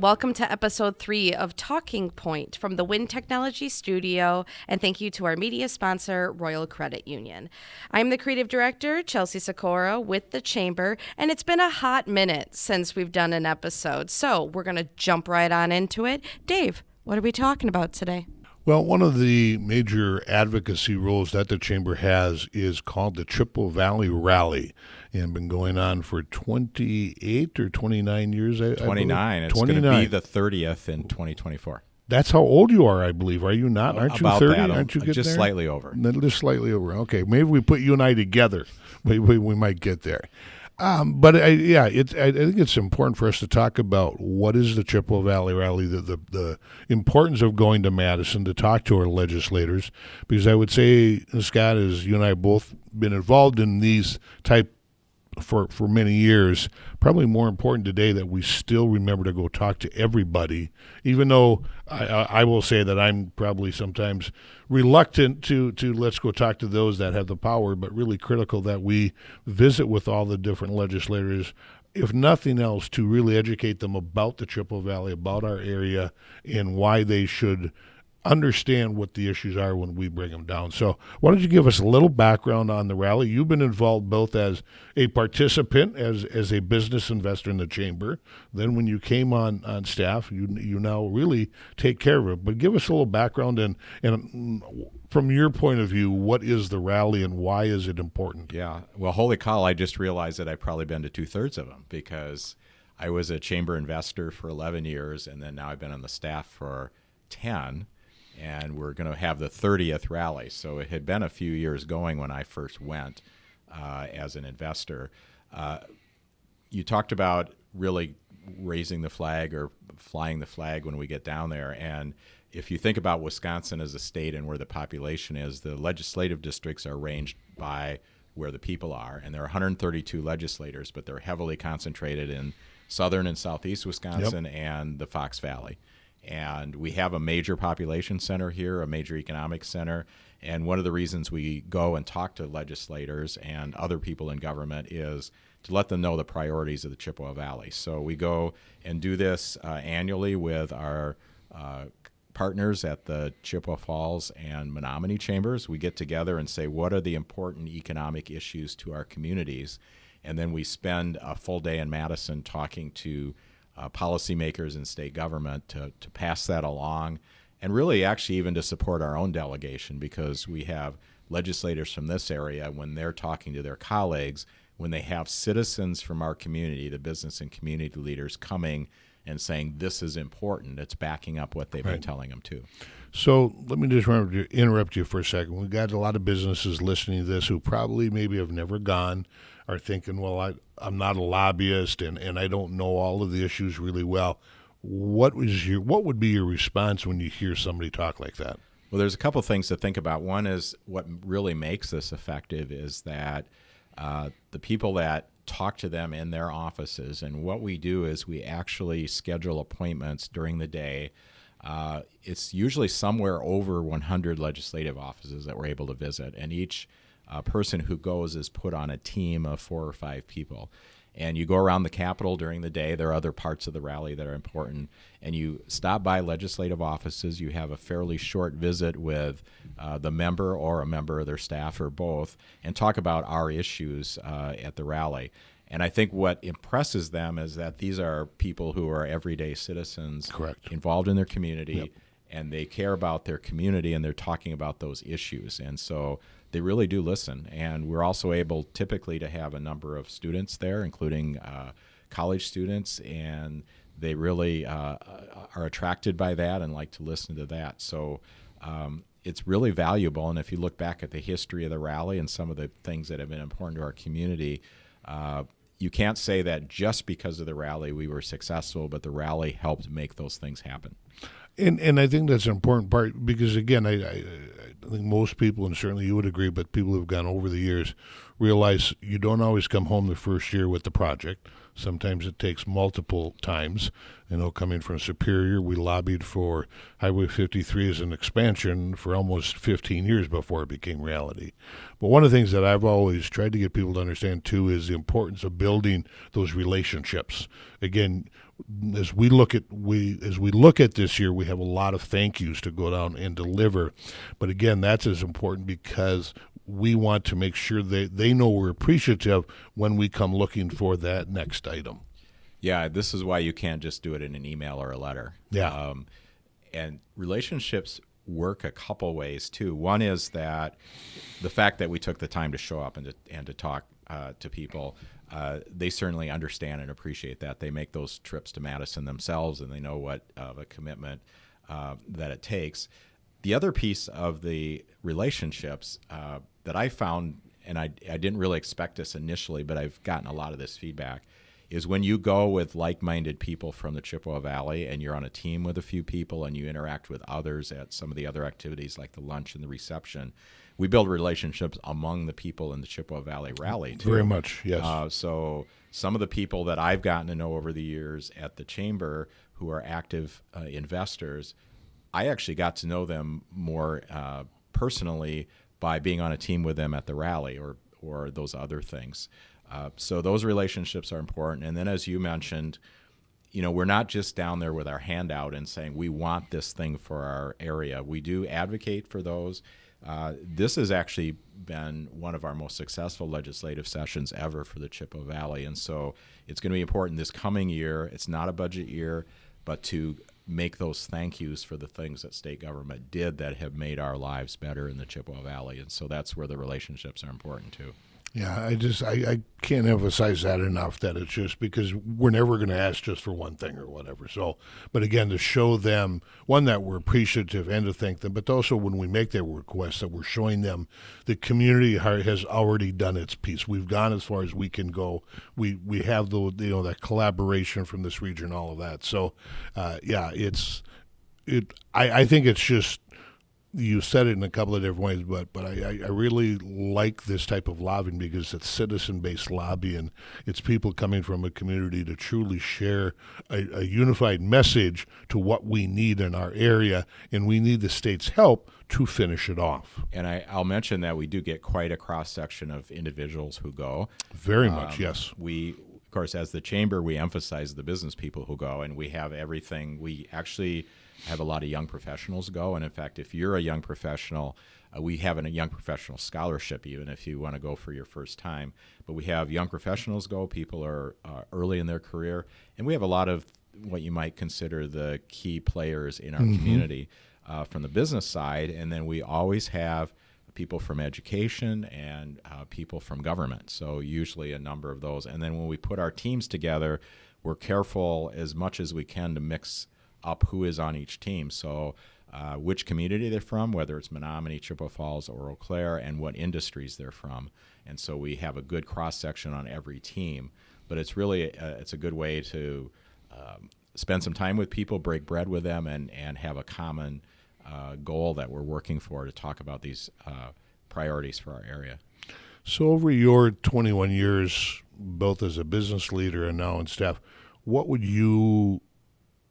welcome to episode 3 of Talking Point from the Wind Technology Studio, and thank you to our media sponsor, Royal Credit Union. I'm the Creative Director, Chelsea Seckora, with the Chamber, and it's been a hot minute since we've done an episode, so we're going to jump right on into it. Dave, what are we talking about today? Well, one of the major advocacy roles that the Chamber has is called the Chippewa Valley Rally, and been going on for 28 or 29 years. 29. It's going to be the 30th in 2024. That's how old you are, I believe. Are you not? Aren't you 30? That. Aren't you getting just there? Slightly over. Just slightly over. Okay, maybe we put you and I together. We might get there. But I think it's important for us to talk about what is the Chippewa Valley Rally, the importance of going to Madison to talk to our legislators, because I would say, Scott, as you and I have both been involved in these type for many years, probably more important today that we still remember to go talk to everybody, even though I will say that I'm probably sometimes reluctant to let's go talk to those that have the power, but really critical that we visit with all the different legislators, if nothing else, to really educate them about the Chippewa Valley, about our area, and why they should understand what the issues are when we bring them down. So why don't you give us a little background on the rally? You've been involved both as a participant, as a business investor in the Chamber. Then when you came on staff, you now really take care of it. But give us a little background, and from your point of view, what is the rally and why is it important? Yeah. Well, holy cow, I just realized that I've probably been to 2/3 of them, because I was a Chamber investor for 11 years, and then now I've been on the staff for 10. And we're going to have the 30th rally. So it had been a few years going when I first went as an investor. You talked about really raising the flag or flying the flag when we get down there. And if you think about Wisconsin as a state and where the population is, the legislative districts are ranged by where the people are. And there are 132 legislators, but they're heavily concentrated in southern and southeast Wisconsin and the Fox Valley. And we have a major population center here, a major economic center. And one of the reasons we go and talk to legislators and other people in government is to let them know the priorities of the Chippewa Valley. So we go and do this annually with our partners at the Chippewa Falls and Menominee Chambers. We get together and say, what are the important economic issues to our communities? And then we spend a full day in Madison talking to policymakers in state government to pass that along, and really actually even to support our own delegation, because we have legislators from this area, when they're talking to their colleagues, when they have citizens from our community, the business and community leaders, coming and saying this is important, it's backing up what they've been telling them too. So let me just interrupt you for a second. We've got a lot of businesses listening to this who probably maybe have never gone, are thinking, well, I'm not a lobbyist and I don't know all of the issues really well. What would be your response when you hear somebody talk like that? Well, there's a couple things to think about. One is what really makes this effective is that the people that talk to them in their offices, and what we do is we actually schedule appointments during the day. It's usually somewhere over 100 legislative offices that we're able to visit, and each person who goes is put on a team of 4 or 5 people. And you go around the Capitol during the day. There are other parts of the rally that are important. And you stop by legislative offices. You have a fairly short visit with the member or a member of their staff or both, and talk about our issues at the rally. And I think what impresses them is that these are people who are everyday citizens, involved in their community, and they care about their community, and they're talking about those issues. And so they really do listen. And we're also able typically to have a number of students there, including college students, and they really are attracted by that and like to listen to that. So it's really valuable. And if you look back at the history of the rally and some of the things that have been important to our community, you can't say that just because of the rally we were successful, but the rally helped make those things happen. And I think that's an important part, because, again, I think most people, and certainly you would agree, but people who've gone over the years, realize you don't always come home the first year with the project. Sometimes it takes multiple times. Coming from Superior, we lobbied for Highway 53 as an expansion for almost 15 years before it became reality. But one of the things that I've always tried to get people to understand, too, is the importance of building those relationships. Again, as we look at this year, we have a lot of thank yous to go down and deliver. But again, that's as important because we want to make sure they know we're appreciative when we come looking for that next item. Yeah, this is why you can't just do it in an email or a letter. Yeah. And relationships work a couple ways too. One is that the fact that we took the time to show up and to talk to people, they certainly understand and appreciate that. They make those trips to Madison themselves, and they know what of a commitment that it takes. The other piece of the relationships that I found, and I didn't really expect this initially, but I've gotten a lot of this feedback, is when you go with like-minded people from the Chippewa Valley and you're on a team with a few people and you interact with others at some of the other activities like the lunch and the reception, we build relationships among the people in the Chippewa Valley Rally too. Very much, yes. So some of the people that I've gotten to know over the years at the Chamber who are active investors, I actually got to know them more personally by being on a team with them at the rally or those other things. So those relationships are important. And then, as you mentioned, we're not just down there with our hand out and saying we want this thing for our area. We do advocate for those. This has actually been one of our most successful legislative sessions ever for the Chippewa Valley. And so it's going to be important this coming year. It's not a budget year, but to make those thank yous for the things that state government did that have made our lives better in the Chippewa Valley. And so that's where the relationships are important too. Yeah, I can't emphasize that enough, that it's just because we're never going to ask just for one thing or whatever. So, but again, to show them, one, that we're appreciative and to thank them, but also when we make their requests, that we're showing them the community has already done its piece. We've gone as far as we can go. We have that collaboration from this region, all of that. So, I think it's just, you said it in a couple of different ways, but I really like this type of lobbying because it's citizen-based lobbying. It's people coming from a community to truly share a unified message to what we need in our area, and we need the state's help to finish it off. And I'll mention that we do get quite a cross-section of individuals who go. Very much, yes. We, of course, as the Chamber, we emphasize the business people who go, and we have everything. We actually have a lot of young professionals go, and in fact, if you're a young professional, we have a young professional scholarship even if you want to go for your first time. But we have young professionals go, people are early in their career, and we have a lot of what you might consider the key players in our community from the business side, and then we always have people from education and people from government, so usually a number of those. And then when we put our teams together, we're careful as much as we can to mix up who is on each team. So which community they're from, whether it's Menominee, Chippewa Falls, or Eau Claire, and what industries they're from. And so we have a good cross-section on every team. But it's really, it's a good way to spend some time with people, break bread with them, and have a common goal that we're working for to talk about these priorities for our area. So over your 21 years, both as a business leader and now in staff, what would you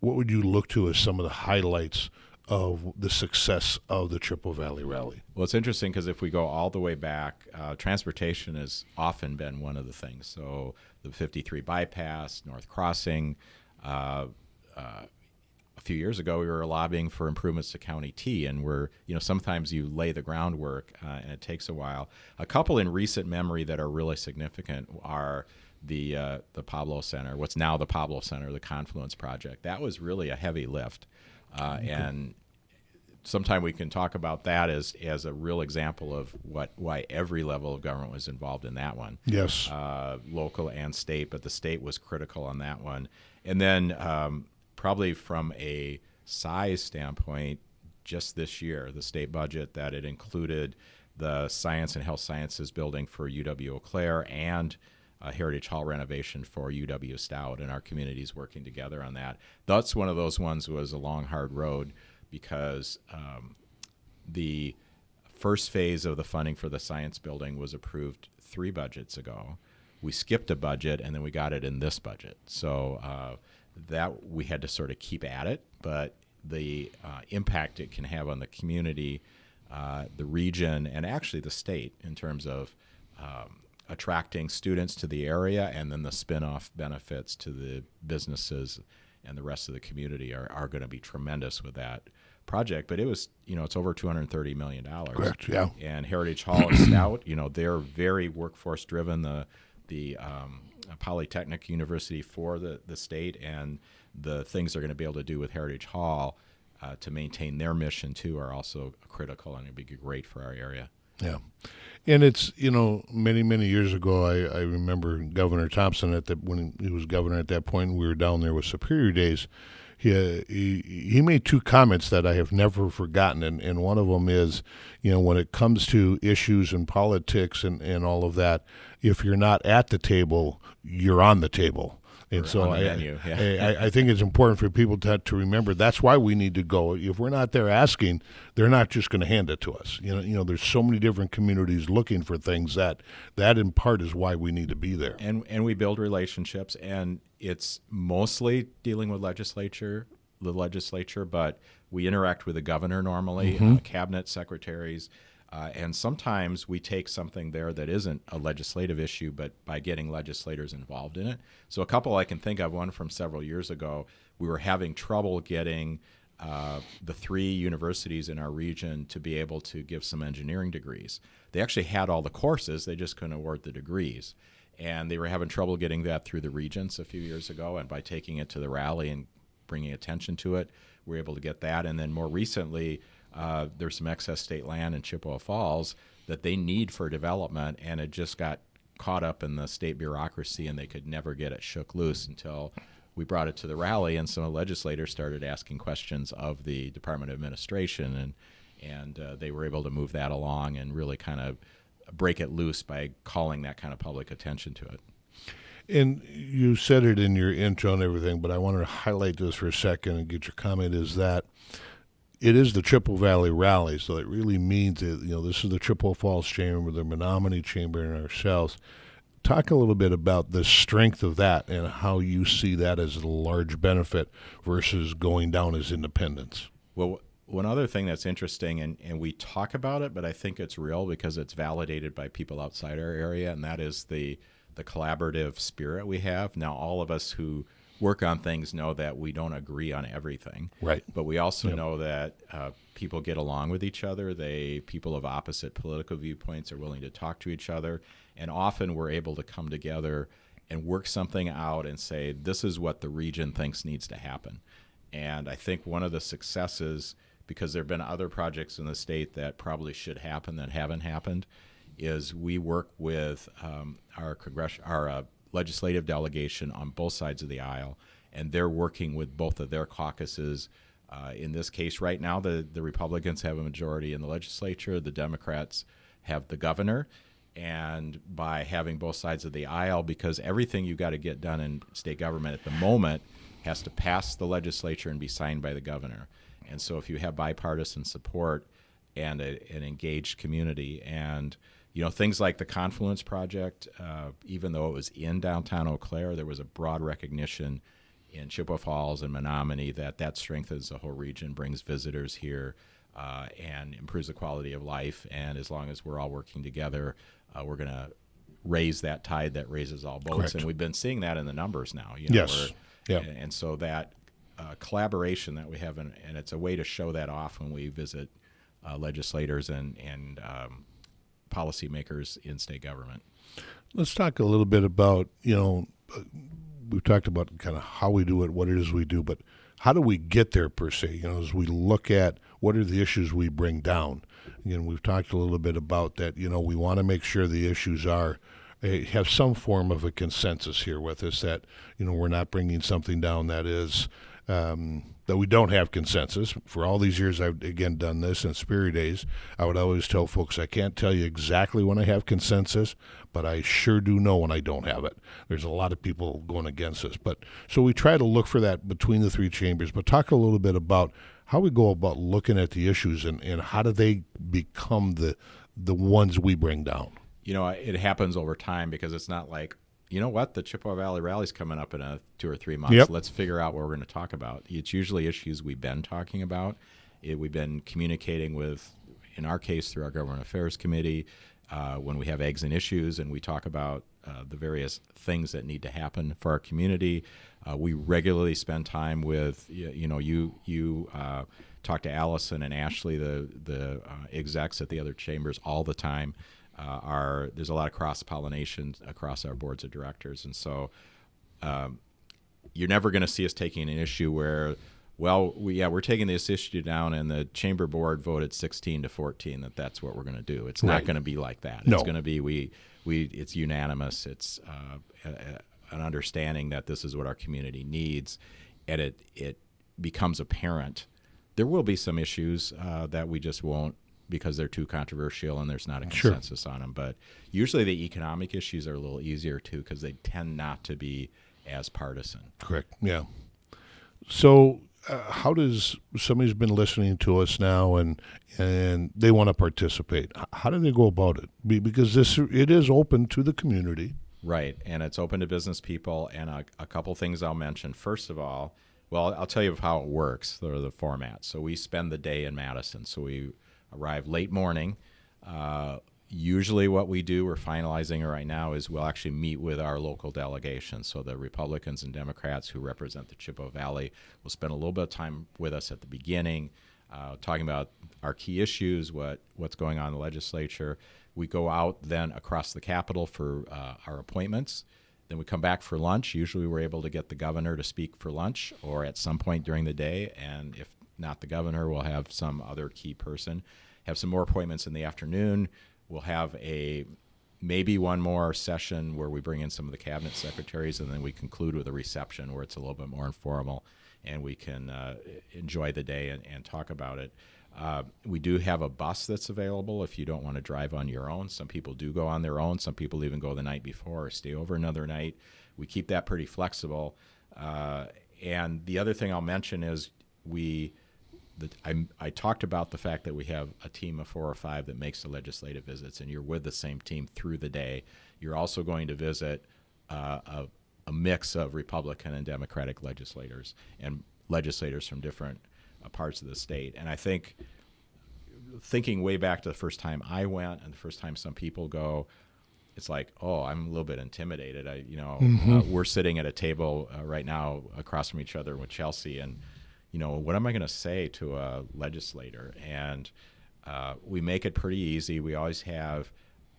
look to as some of the highlights of the success of the Chippewa Valley Rally? Well, it's interesting because if we go all the way back, transportation has often been one of the things. So the 53 bypass, North Crossing. A few years ago, we were lobbying for improvements to County T, and sometimes you lay the groundwork and it takes a while. A couple in recent memory that are really significant are the Pablo Center, what's now the Pablo Center, the Confluence Project. That was really a heavy lift. And sometime we can talk about that as a real example of why every level of government was involved in that one. Yes. Local and state, but the state was critical on that one. And then probably from a size standpoint, just this year, the state budget, that it included the Science and Health Sciences building for UW Eau Claire and Heritage Hall renovation for UW Stout, and our communities working together on that. That's one of those ones was a long, hard road because the first phase of the funding for the science building was approved 3 budgets ago. We skipped a budget, and then we got it in this budget. So that we had to sort of keep at it, but the impact it can have on the community, the region, and actually the state in terms of attracting students to the area, and then the spin-off benefits to the businesses and the rest of the community are going to be tremendous with that project. But it was, it's over $230 million. Correct, yeah. And Heritage Hall and Stout, they're very workforce driven. The Polytechnic University for the state, and the things they're going to be able to do with Heritage Hall to maintain their mission too are also critical, and it'd be great for our area. Yeah. And it's, many, many years ago, I remember Governor Thompson when he was governor at that point, we were down there with Superior Days. He made 2 comments that I have never forgotten, and one of them is, when it comes to issues and politics and all of that, if you're not at the table, you're on the table. And so I think it's important for people to remember that's why we need to go. If we're not there asking, they're not just going to hand it to us. There's so many different communities looking for things that in part is why we need to be there. And we build relationships, and it's mostly dealing with the legislature, but we interact with the governor normally, cabinet secretaries. And sometimes we take something there that isn't a legislative issue, but by getting legislators involved in it. So a couple I can think of, one from several years ago, we were having trouble getting the 3 universities in our region to be able to give some engineering degrees. They actually had all the courses, they just couldn't award the degrees. And they were having trouble getting that through the regents a few years ago, and by taking it to the rally and bringing attention to it, we were able to get that. And then more recently, there's some excess state land in Chippewa Falls that they need for development, and it just got caught up in the state bureaucracy, and they could never get it shook loose until we brought it to the rally, and some legislators started asking questions of the Department of Administration, and they were able to move that along and really kind of break it loose by calling that kind of public attention to it. And you said it in your intro and everything, but I wanted to highlight this for a second and get your comment, is that it is the Chippewa Valley Rally, so it really means that, this is the Chippewa Falls Chamber, the Menominee Chamber, and ourselves. Talk a little bit about the strength of that and how you see that as a large benefit versus going down as independents. Well, one other thing that's interesting, and we talk about it, but I think it's real because it's validated by people outside our area, and that is the collaborative spirit we have. Now, all of us who work on things know that we don't agree on everything. Right. But we also know that people get along with each other. People of opposite political viewpoints are willing to talk to each other. And often we're able to come together and work something out and say, this is what the region thinks needs to happen. And I think one of the successes, because there have been other projects in the state that probably should happen that haven't happened, is we work with our legislative delegation on both sides of the aisle, and they're working with both of their caucuses. In this case right now, the Republicans have a majority in the legislature, the Democrats have the governor, and by having both sides of the aisle, because everything you got to get done in state government at the moment has to pass the legislature and be signed by the governor. And so if you have bipartisan support and an engaged community, and things like the Confluence Project, even though it was in downtown Eau Claire, there was a broad recognition in Chippewa Falls and Menominee that strengthens the whole region, brings visitors here, and improves the quality of life. And as long as we're all working together, we're going to raise that tide that raises all boats. Correct. And we've been seeing that in the numbers now. Yes. And so that collaboration that we have, and it's a way to show that off when we visit legislators and policymakers in state government. Let's talk a little bit about, we've talked about kind of how we do it, what it is we do, but how do we get there per se? As we look at what are the issues we bring down. Again, we've talked a little bit about that. We want to make sure the issues have some form of a consensus here with us, that, we're not bringing something down that is that we don't have consensus. For all these years I've, again, done this in Superior Days, I would always tell folks, I can't tell you exactly when I have consensus, but I sure do know when I don't have it. There's a lot of people going against us. So we try to look for that between the 3 chambers, but talk a little bit about how we go about looking at the issues and how do they become the ones we bring down? It happens over time, because it's not like, you know what, the Chippewa Valley Rally's coming up in 2 or 3 months. Yep. Let's figure out what we're going to talk about. It's usually issues we've been talking about. We've been communicating with, in our case, through our Government Affairs Committee, when we have eggs and issues, and we talk about the various things that need to happen for our community. We regularly spend time with, you talk to Allison and Ashley, the execs at the other chambers, all the time. There's a lot of cross-pollination across our boards of directors. And so you're never going to see us taking an issue where, we're taking this issue down and the chamber board voted 16-14 that's what we're going to do. It's not going to be like that. No. It's going to be it's unanimous. It's an understanding that this is what our community needs, and it becomes apparent. There will be some issues that we just won't, because they're too controversial and there's not a consensus on them. But usually the economic issues are a little easier too, because they tend not to be as partisan. Correct. Yeah. So how does somebody's been listening to us now and they want to participate? How do they go about it? Because it is open to the community. Right, and it's open to business people. And a couple things I'll mention. First of all, I'll tell you how it works, the format. So we spend the day in Madison. So we arrive late morning. Usually what we do, we're finalizing it right now, is we'll actually meet with our local delegation. So the Republicans and Democrats who represent the Chippewa Valley will spend a little bit of time with us at the beginning, talking about our key issues, what's going on in the legislature. We go out then across the Capitol for our appointments. Then we come back for lunch. Usually we're able to get the governor to speak for lunch or at some point during the day. And if not the governor, we'll have some other key person. Have some more appointments in the afternoon. We'll have maybe one more session where we bring in some of the cabinet secretaries, and then we conclude with a reception where it's a little bit more informal, and we can enjoy the day and talk about it. We do have a bus that's available if you don't want to drive on your own. Some people do go on their own. Some people even go the night before or stay over another night. We keep that pretty flexible. And the other thing I'll mention is I talked about the fact that we have a team of 4 or 5 that makes the legislative visits, and you're with the same team through the day. You're also going to visit a mix of Republican and Democratic legislators and legislators from different parts of the state. And I think, thinking way back to the first time I went and the first time some people go, it's like, oh, I'm a little bit intimidated. We're sitting at a table right now across from each other with Chelsea, and what am I going to say to a legislator? And we make it pretty easy. We always have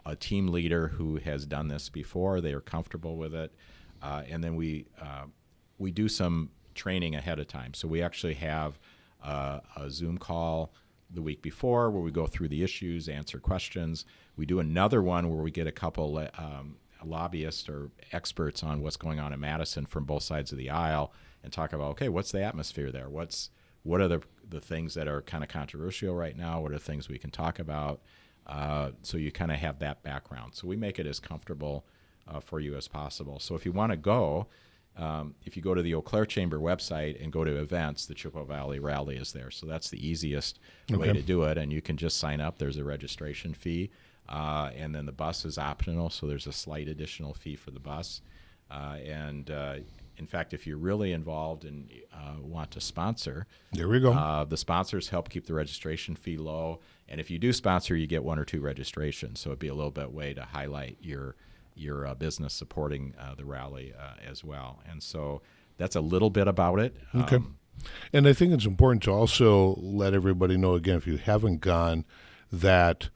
a team leader who has done this before. They are comfortable with it. And then we do some training ahead of time. So we actually have a Zoom call the week before where we go through the issues, answer questions. We do another one where we get a couple lobbyists or experts on what's going on in Madison from both sides of the aisle and talk about, okay, what's the atmosphere there? What are the things that are kind of controversial right now? What are things we can talk about? So you kind of have that background. So we make it as comfortable for you as possible. So if you want to go, if you go to the Eau Claire Chamber website and go to events, the Chippewa Valley Rally is there. So that's the easiest way to do it. And you can just sign up. There's a registration fee. And then the bus is optional, so there's a slight additional fee for the bus. In fact, if you're really involved and want to sponsor, there we go. The sponsors help keep the registration fee low. And if you do sponsor, you get 1 or 2 registrations. So it'd be a little bit way to highlight your business supporting the rally as well. And so that's a little bit about it. Okay. And I think it's important to also let everybody know, again, if you haven't gone, that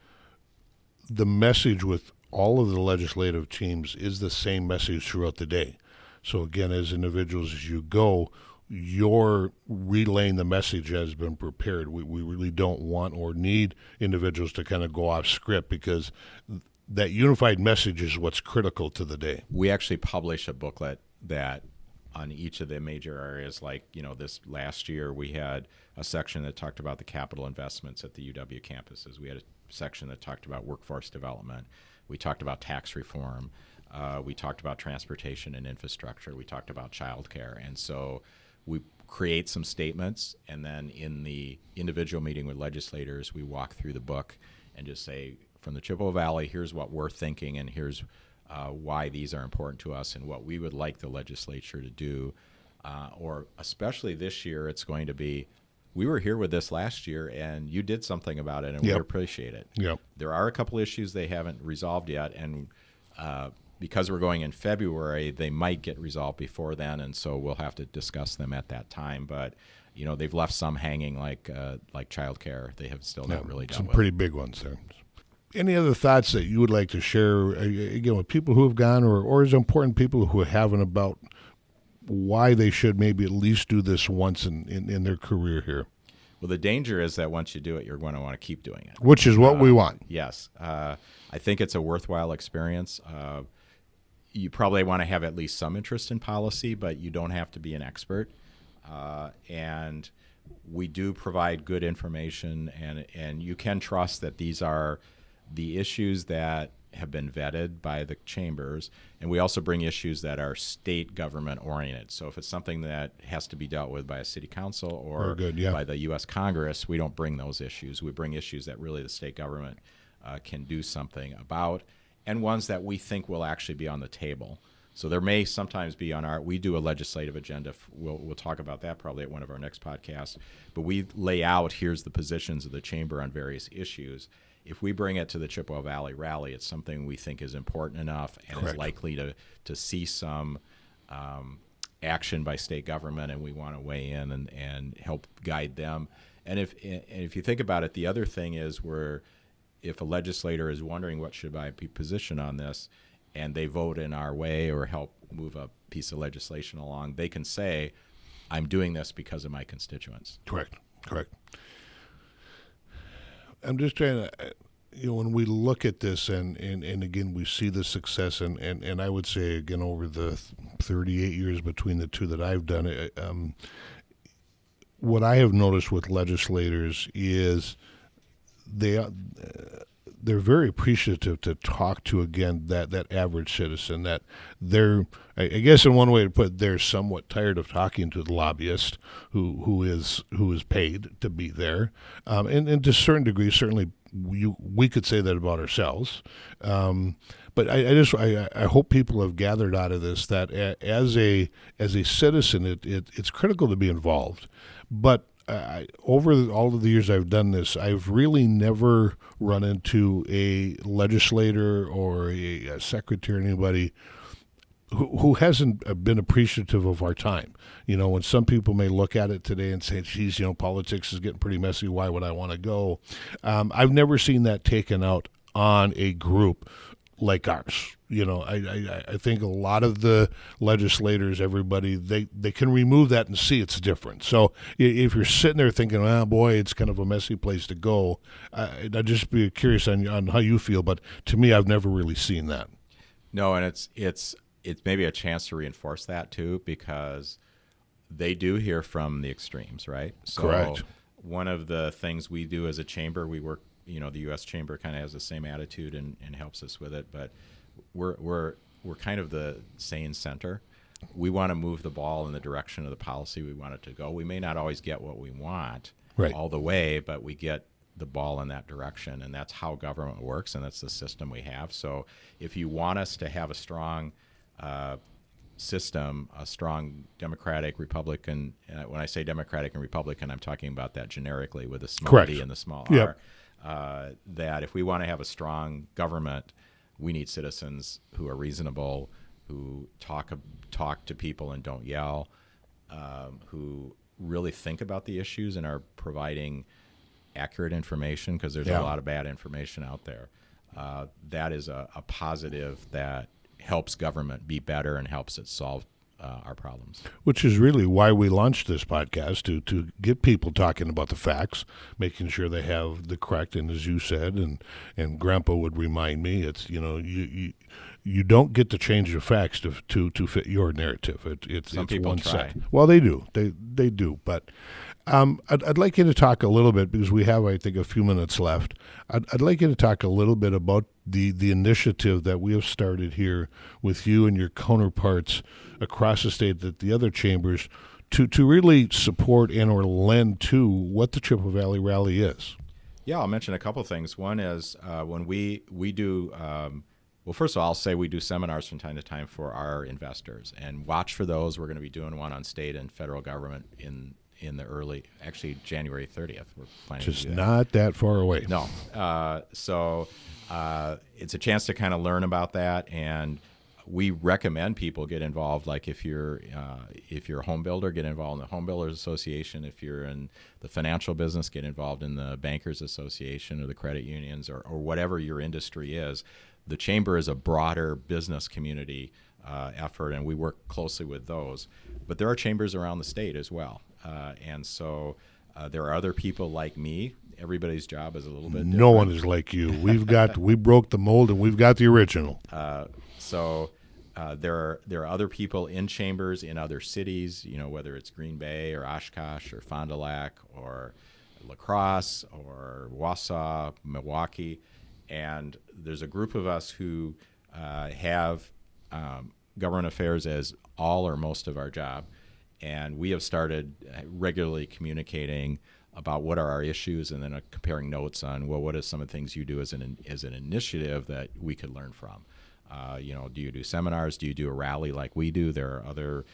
the message with all of the legislative teams is the same message throughout the day. So again, as individuals, as you go, you're relaying the message that has been prepared. We really don't want or need individuals to kind of go off script, because that unified message is what's critical to the day. We actually publish a booklet that on each of the major areas, like, this last year we had a section that talked about the capital investments at the UW campuses. We had a section that talked about workforce development. We talked about tax reform. We talked about transportation and infrastructure. We talked about childcare. And so we create some statements, and then in the individual meeting with legislators, we walk through the book and just say, from the Chippewa Valley, here's what we're thinking, and here's why these are important to us, and what we would like the legislature to do. Or especially this year, it's going to be, we were here with this last year, and you did something about it, and we appreciate it. Yep. There are a couple issues they haven't resolved yet, and because we're going in February, they might get resolved before then, and so we'll have to discuss them at that time. But they've left some hanging, like childcare. They have still not really done some pretty big ones there. Any other thoughts that you would like to share, again, with people who have gone, or as important people who haven't, about why they should maybe at least do this once in their career here? Well, the danger is that once you do it, you're going to want to keep doing it. Which is what we want. Yes. I think it's a worthwhile experience. You probably want to have at least some interest in policy, but you don't have to be an expert. And we do provide good information, and you can trust that these are the issues that have been vetted by the chambers, and we also bring issues that are state government oriented. So if it's something that has to be dealt with by a city council or by the U.S. Congress, we don't bring those issues. We bring issues that really the state government can do something about, and ones that we think will actually be on the table. So there may sometimes be we do a legislative agenda. We'll talk about that probably at one of our next podcasts. But we lay out, here's the positions of the chamber on various issues. If we bring it to the Chippewa Valley Rally, it's something we think is important enough and is likely to see some action by state government, and we want to weigh in and help guide them. And if you think about it, the other thing is if a legislator is wondering what should I be positioned on this, and they vote in our way or help move a piece of legislation along, they can say, I'm doing this because of my constituents. Correct. I'm just trying to, when we look at this and again, we see the success, and I would say, again, over the 38 years between the two that I've done it, what I have noticed with legislators is they're very appreciative to talk to, again, that average citizen, that I guess in one way to put it, they're somewhat tired of talking to the lobbyist who is paid to be there. And to a certain degree, certainly we could say that about ourselves. But I hope people have gathered out of this that as a citizen, it's critical to be involved. But over all of the years I've done this, I've really never run into a legislator or a secretary, anybody who hasn't been appreciative of our time. When some people may look at it today and say, geez, politics is getting pretty messy, why would I want to go? I've never seen that taken out on a group like ours. I think a lot of the legislators, everybody, they can remove that and see it's different. So if you're sitting there thinking, oh boy, it's kind of a messy place to go, I'd just be curious on how you feel. But to me, I've never really seen that. No, and it's maybe a chance to reinforce that too, because they do hear from the extremes, right? So correct. One of the things we do as a chamber, we work, the U.S. Chamber kind of has the same attitude and helps us with it, but we're kind of the sane center. We want to move the ball in the direction of the policy we want it to go. We may not always get what we want all the way, but we get the ball in that direction, and that's how government works, and that's the system we have. So if you want us to have a strong system, a strong Democratic, Republican, when I say Democratic and Republican, I'm talking about that generically with a small d and the small r, that if we want to have a strong government, we need citizens who are reasonable, who talk to people and don't yell, who really think about the issues and are providing accurate information, because there's a lot of bad information out there. That is a positive that helps government be better and helps it solve our problems. Which is really why we launched this podcast, to get people talking about the facts, making sure they have the correct, and as you said, and Grandpa would remind me, it's, you don't get to change the facts to fit your narrative. It's people one try. side. Well, they do. They do. But I'd like you to talk a little bit, because we have, I think, a few minutes left. I'd like you to talk a little bit about the initiative that we have started here with you and your counterparts across the state, that the other chambers, to really support and or lend to what the Chippewa Valley Rally is. Yeah, I'll mention a couple of things. One is when we do, well, first of all, I'll say we do seminars from time to time for our investors, and watch for those. We're going to be doing one on state and federal government in the early, actually January 30th. We're planning Just to do that. not that far away. No. So it's a chance to kind of learn about that, and we recommend people get involved. Like if you're a home builder, get involved in the Home Builders Association. If you're in the financial business, get involved in the Bankers Association or the credit unions or whatever your industry is. The Chamber is a broader business community effort, and we work closely with those. But there are chambers around the state as well. And so there are other people like me. Everybody's job is a little bit different. No one is like you. We broke the mold, and we've got the original. So there are other people in chambers in other cities, whether it's Green Bay or Oshkosh or Fond du Lac or La Crosse or Wausau, Milwaukee. And there's a group of us who have government affairs as all or most of our job. And we have started regularly communicating about what are our issues, and then comparing notes on, well, what are some of the things you do as an initiative that we could learn from? Do you do seminars? Do you do a rally like we do? There are other.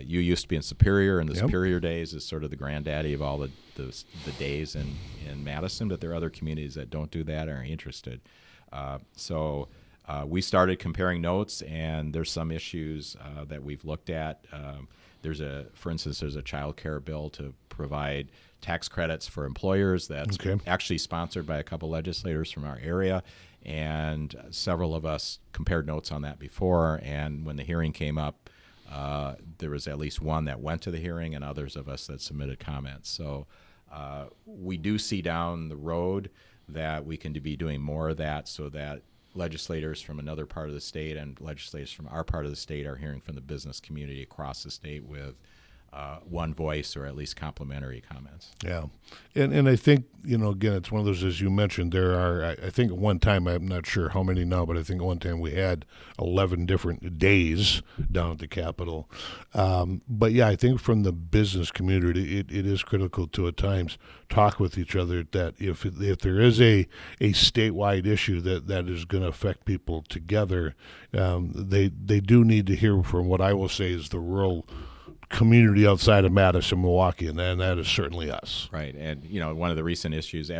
You used to be in Superior, and the Superior Days is sort of the granddaddy of all the days in Madison. But there are other communities that don't do that or are interested. So we started comparing notes, and there's some issues that we've looked at. For instance, there's a child care bill to provide tax credits for employers that's actually sponsored by a couple legislators from our area. And several of us compared notes on that before. And when the hearing came up, there was at least one that went to the hearing and others of us that submitted comments. So we do see down the road that we can be doing more of that, so that legislators from another part of the state and legislators from our part of the state are hearing from the business community across the state with one voice, or at least complimentary comments. Yeah. And I think, again, it's one of those, as you mentioned, there are, I think at one time, I'm not sure how many now, but I think at one time we had 11 different days down at the Capitol. But yeah, I think from the business community, it is critical to at times talk with each other that if there is a statewide issue that is going to affect people together, they do need to hear from what I will say is the rural community outside of Madison, Milwaukee, and that is certainly us. Right, and one of the recent issues,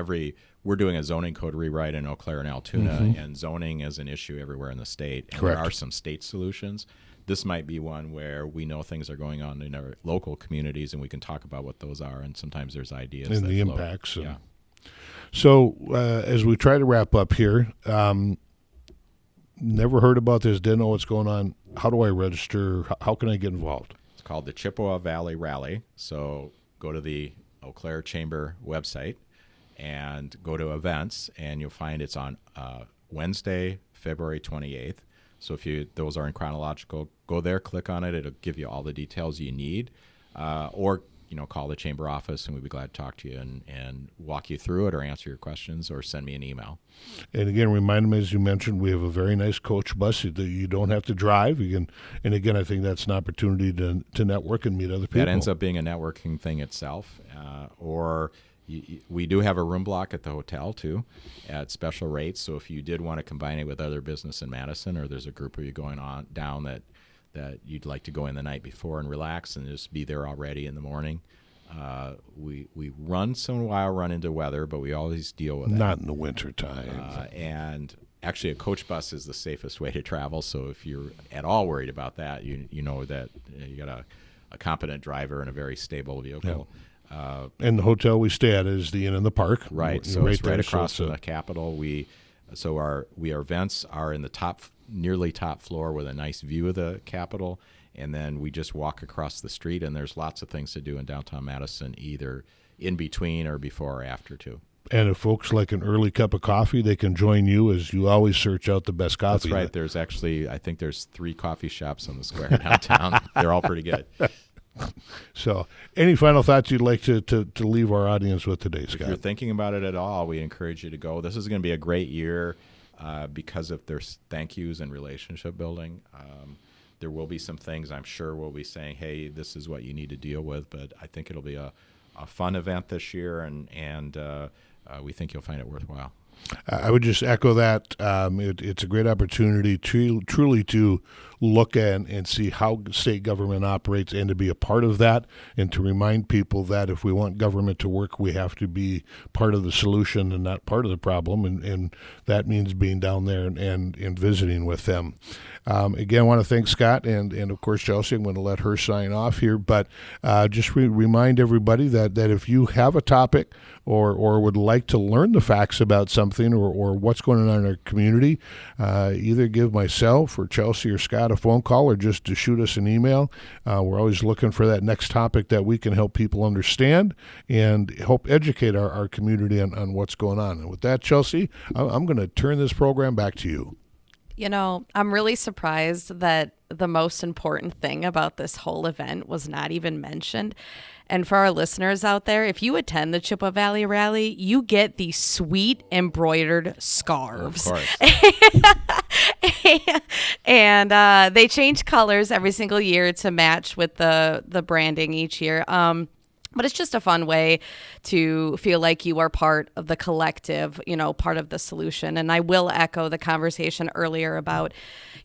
we're doing a zoning code rewrite in Eau Claire and Altoona, and zoning is an issue everywhere in the state. And Correct. There are some state solutions. This might be one where we know things are going on in our local communities, and we can talk about what those are, and sometimes there's ideas and that the float. impacts. Yeah. So as we try to wrap up here, never heard about this, didn't know what's going on. How do I register? How can I get involved? It's called the Chippewa Valley Rally. So go to the Eau Claire Chamber website and go to events, and you'll find it's on Wednesday, February 28th. So if those are in chronological, go there, click on it. It'll give you all the details you need. Or call the chamber office, and we'd be glad to talk to you and walk you through it, or answer your questions, or send me an email. And again, remind me, as you mentioned, we have a very nice coach bus that you don't have to drive. And again, I think that's an opportunity to network and meet other people. That ends up being a networking thing itself. We do have a room block at the hotel, too, at special rates. So if you did want to combine it with other business in Madison, or there's a group of you going on down that you'd like to go in the night before and relax and just be there already in the morning. We run into weather, but we always deal with that. Not in the winter time. And actually, a coach bus is the safest way to travel. So if you're at all worried about that, you know that you got a competent driver and a very stable vehicle. Yeah. And the hotel we stay at is the Inn in the Park. Right. So it's right across from the Capitol. Our events are in the nearly top floor with a nice view of the Capitol, and then we just walk across the street, and there's lots of things to do in downtown Madison, either in between or before or after, too. And if folks like an early cup of coffee, they can join you as you always search out the best coffee. That's right. There's actually, I think there's 3 coffee shops on the square downtown. They're all pretty good. So any final thoughts you'd like to leave our audience with today, Scott? If you're thinking about it at all, we encourage you to go. This is going to be a great year because of their thank yous and relationship building. There will be some things I'm sure we'll be saying, hey, this is what you need to deal with. But I think it'll be a fun event this year, and we think you'll find it worthwhile. I would just echo that. It's a great opportunity truly to look at and see how state government operates and to be a part of that, and to remind people that if we want government to work, we have to be part of the solution and not part of the problem, and that means being down there and visiting with them. Again, I want to thank Scott and of course Chelsea. I'm going to let her sign off here, but just remind everybody that if you have a topic or would like to learn the facts about something or what's going on in our community, either give myself or Chelsea or Scott a phone call or just to shoot us an email. We're always looking for that next topic that we can help people understand and help educate our community on what's going on. And with that, Chelsea, I'm going to turn this program back to you. You know, I'm really surprised that the most important thing about this whole event was not even mentioned. And for our listeners out there, if you attend the Chippewa Valley Rally, you get these sweet embroidered scarves. Of course. And they change colors every single year to match with the branding each year. But it's just a fun way to feel like you are part of the collective, you know, part of the solution. And I will echo the conversation earlier about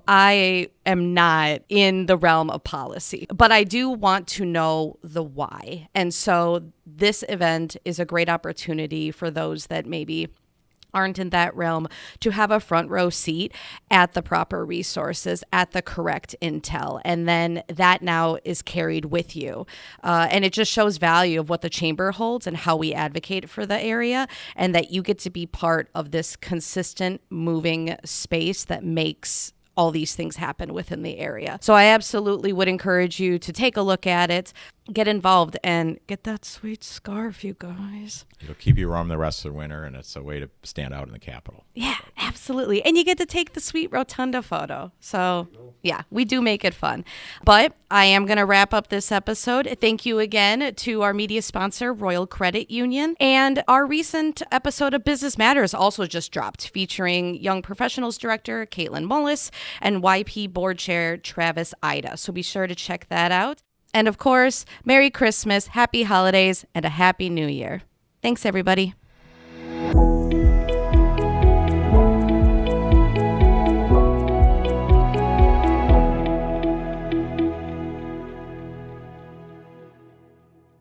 I am not in the realm of policy, but I do want to know the why. And so this event is a great opportunity for those that maybe aren't in that realm to have a front row seat at the proper resources, at the correct intel. And then that now is carried with you. And it just shows value of what the chamber holds and how we advocate for the area, and that you get to be part of this consistent moving space that makes all these things happen within the area. So I absolutely would encourage you to take a look at it, get involved, and get that sweet scarf, you guys. It'll keep you warm the rest of the winter, and it's a way to stand out in the Capitol. Yeah, absolutely. And you get to take the sweet rotunda photo. So yeah, we do make it fun. But I am going to wrap up this episode. Thank you again to our media sponsor, Royal Credit Union. And our recent episode of Business Matters also just dropped, featuring Young Professionals Director Caitlin Mullis and YP Board Chair Travis Ida. So be sure to check that out. And of course, Merry Christmas, Happy Holidays, and a Happy New Year. Thanks, everybody.